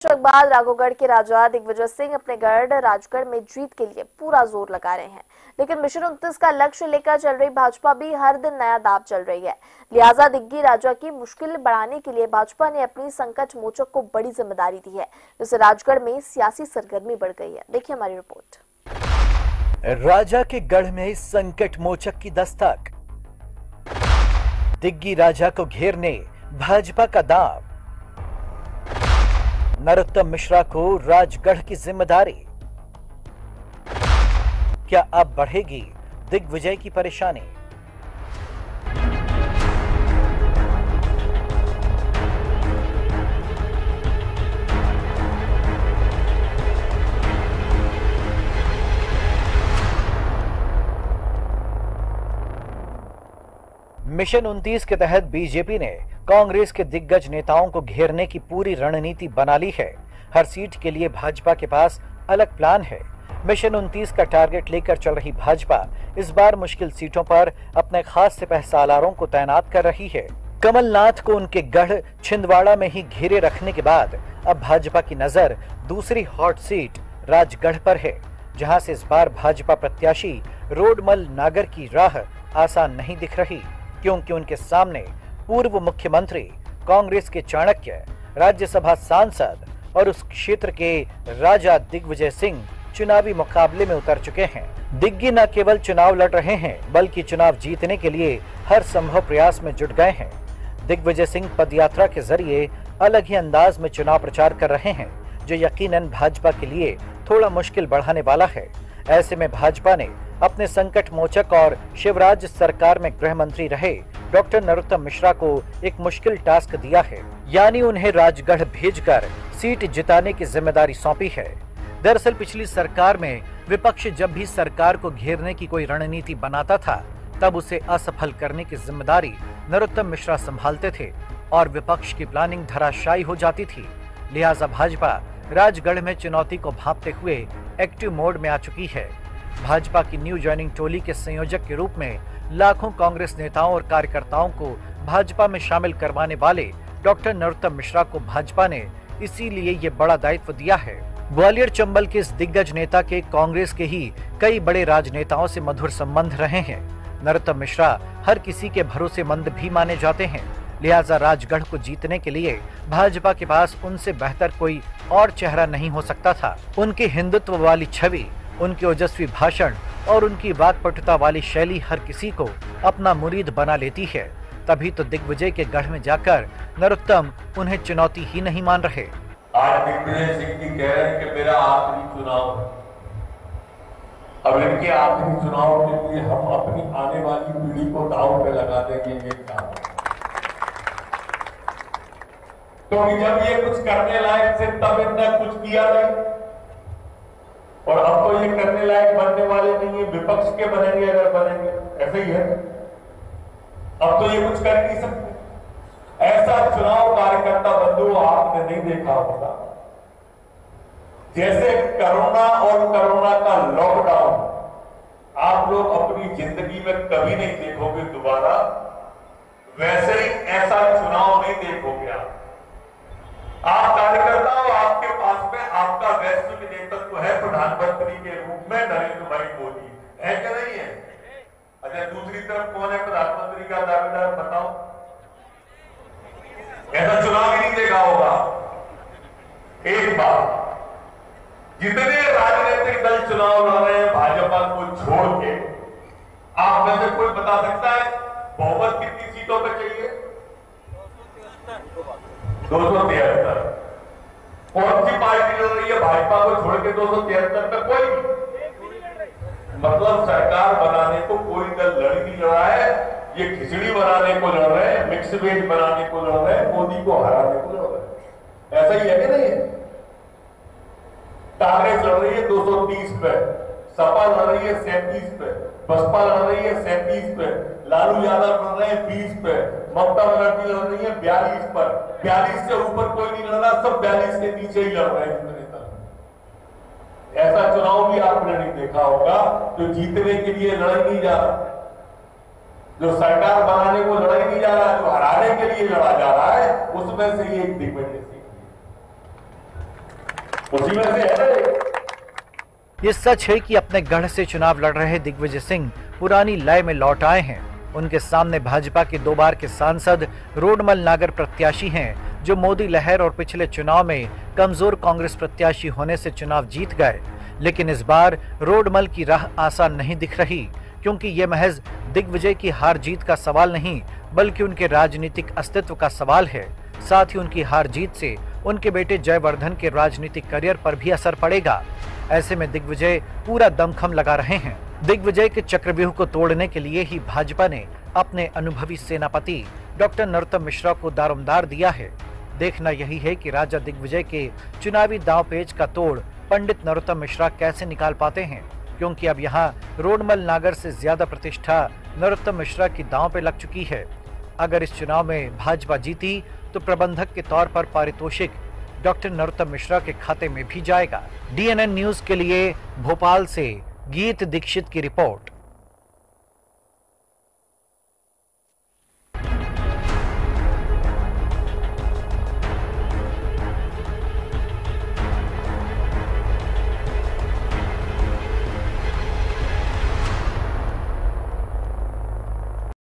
दशक बाद राघोगढ़ के राजा दिग्विजय सिंह अपने गढ़ राजगढ़ में जीत के लिए पूरा जोर लगा रहे हैं, लेकिन मिशन 29 का लक्ष्य लेकर चल रही भाजपा भी हर दिन नया दांव चल रही है। लिहाजा दिग्गी राजा की मुश्किल बढ़ाने के लिए भाजपा ने अपनी संकट मोचक को बड़ी जिम्मेदारी दी है, जिससे राजगढ़ में सियासी सरगर्मी बढ़ गई है। देखिए हमारी रिपोर्ट। राजा के गढ़ में संकट मोचक की दस्तक, दिग्गी राजा को घेरने भाजपा का दांव, नरोत्तम मिश्रा को राजगढ़ की जिम्मेदारी। क्या अब बढ़ेगी दिग्विजय की परेशानी? मिशन 29 के तहत बीजेपी ने कांग्रेस के दिग्गज नेताओं को घेरने की पूरी रणनीति बना ली है। हर सीट के लिए भाजपा के पास अलग प्लान है। मिशन 29 का टारगेट लेकर चल रही भाजपा इस बार मुश्किल सीटों पर अपने खास सिपह सालारों को तैनात कर रही है। कमलनाथ को उनके गढ़ छिंदवाड़ा में ही घेरे रखने के बाद अब भाजपा की नजर दूसरी हॉट सीट राजगढ़ पर है, जहां से इस बार भाजपा प्रत्याशी रोडमल नागर की राह आसान नहीं दिख रही, क्योंकि उनके सामने पूर्व मुख्यमंत्री, कांग्रेस के चाणक्य, राज्यसभा सांसद और उस क्षेत्र के राजा दिग्विजय सिंह चुनावी मुकाबले में उतर चुके हैं। दिग्गी न केवल चुनाव लड़ रहे हैं, बल्कि चुनाव जीतने के लिए हर संभव प्रयास में जुट गए हैं। दिग्विजय सिंह पदयात्रा के जरिए अलग ही अंदाज में चुनाव प्रचार कर रहे हैं, जो यकीनन भाजपा के लिए थोड़ा मुश्किल बढ़ाने वाला है। ऐसे में भाजपा ने अपने संकट मोचक और शिवराज सरकार में गृह मंत्री रहे डॉक्टर नरोत्तम मिश्रा को एक मुश्किल टास्क दिया है, यानी उन्हें राजगढ़ भेजकर सीट जिताने की जिम्मेदारी सौंपी है। दरअसल पिछली सरकार में विपक्ष जब भी सरकार को घेरने की कोई रणनीति बनाता था, तब उसे असफल करने की जिम्मेदारी नरोत्तम मिश्रा संभालते थे और विपक्ष की प्लानिंग धराशायी हो जाती थी। लिहाजा भाजपा राजगढ़ में चुनौती को भांपते हुए एक्टिव मोड में आ चुकी है। भाजपा की न्यू जॉइनिंग टोली के संयोजक के रूप में लाखों कांग्रेस नेताओं और कार्यकर्ताओं को भाजपा में शामिल करवाने वाले डॉक्टर नरोत्तम मिश्रा को भाजपा ने इसीलिए ये बड़ा दायित्व दिया है। ग्वालियर चंबल के इस दिग्गज नेता के कांग्रेस के ही कई बड़े राजनेताओं से मधुर संबंध रहे हैं। नरोत्तम मिश्रा हर किसी के भरोसेमंद भी माने जाते हैं। लिहाजा राजगढ़ को जीतने के लिए भाजपा के पास उनसे बेहतर कोई और चेहरा नहीं हो सकता था। उनकी हिंदुत्व वाली छवि, उनके ओजस्वी भाषण और उनकी वाक्पटुता वाली शैली हर किसी को अपना मुरीद बना लेती है। तभी तो दिग्विजय के गढ़ में जाकर नरोत्तम उन्हें चुनौती ही नहीं मान रहे। आज दिग्विजय सिंह जी कह रहे हैं कि मेरा आखिरी चुनाव है। अब इनके आखिरी चुनाव के लिए हम अपनी आने वाली पीढ़ी को दांव पे लगा देंगे, ये काम। क्योंकि जब ये कुछ करने लायक थे तब इतना कुछ किया नहीं, और अब तो ये करने लायक बनने वाले नहीं है, विपक्ष के बनेंगे अगर बनेंगे, ऐसे ही है। अब तो ये कुछ कर नहीं सकते। ऐसा चुनाव कार्यकर्ता बंधु आपने नहीं देखा होगा। जैसे कोरोना और कोरोना का लॉकडाउन आप लोग अपनी जिंदगी में कभी नहीं देखोगे दोबारा, वैसे ही ऐसा चुनाव नहीं देखोगे आप कार्यकर्ता हो। आपके पास में आपका वैश्विक नेतृत्व है प्रधानमंत्री के रूप में नरेंद्र भाई मोदी, है क्या नहीं है? अच्छा, दूसरी तरफ कौन है प्रधानमंत्री का दावेदार, बताओ? ऐसा चुनाव ही नहीं देखा होगा। एक बार जितने राजनीतिक दल चुनाव लड़ रहे हैं भाजपा को छोड़ के, आप में से कोई बता सकता है बहुमत कितनी सीटों पर चाहिए? 273। कौन सी पार्टी लड़ रही है भाजपा को छोड़ के 273 पे? कोई नहीं। मतलब सरकार बनाने को कोई दल लड़ नहीं रहा है, ये खिचड़ी बनाने को लड़ रहे हैं, मिक्स वेज बनाने को लड़ रहे हैं, मोदी को हराने को लड़ रहे हैं। ऐसा ही है कि नहीं है? कांग्रेस लड़ रही है 230 पे, सपा लड़ रही है 37 पे, बसपा लड़ रही है 37 पे, लालू यादव लड़ रहे हैं 20 पे, ममता बनर्जी लड़ रही है 42 पर। 42 से ऊपर कोई नहीं लड़ रहा, सब 42 के नीचे ही लड़ रहे हैं। ऐसा चुनाव भी आपने नहीं देखा होगा। जो जीतने के लिए लड़ाई नहीं जा रहा, जो सरकार बनाने को लड़ाई नहीं जा रहा, जो हराने के लिए लड़ा जा रहा है, उसमें से ये एक दिग्विजय सिंह। उसी में से है। ये सच है कि अपने गढ़ से चुनाव लड़ रहे दिग्विजय सिंह पुरानी लय में लौट आए हैं। उनके सामने भाजपा के 2 बार के सांसद रोडमल नागर प्रत्याशी हैं, जो मोदी लहर और पिछले चुनाव में कमजोर कांग्रेस प्रत्याशी होने से चुनाव जीत गए। लेकिन इस बार रोडमल की राह आसान नहीं दिख रही, क्योंकि ये महज दिग्विजय की हार जीत का सवाल नहीं, बल्कि उनके राजनीतिक अस्तित्व का सवाल है। साथ ही उनकी हार जीत से उनके बेटे जयवर्धन के राजनीतिक करियर पर भी असर पड़ेगा। ऐसे में दिग्विजय पूरा दमखम लगा रहे हैं। दिग्विजय के चक्रव्यूह को तोड़ने के लिए ही भाजपा ने अपने अनुभवी सेनापति डॉक्टर नरोत्तम मिश्रा को दारोमदार दिया है। देखना यही है कि राजा दिग्विजय के चुनावी दांवपेच का तोड़ पंडित नरोत्तम मिश्रा कैसे निकाल पाते हैं, क्योंकि अब यहाँ रोडमल नागर से ज्यादा प्रतिष्ठा नरोत्तम मिश्रा की दांव पे लग चुकी है। अगर इस चुनाव में भाजपा जीती तो प्रबंधक के तौर पर पारितोषिक डॉक्टर नरोत्तम मिश्रा के खाते में भी जाएगा। DNN न्यूज के लिए भोपाल से गीत दीक्षित की रिपोर्ट।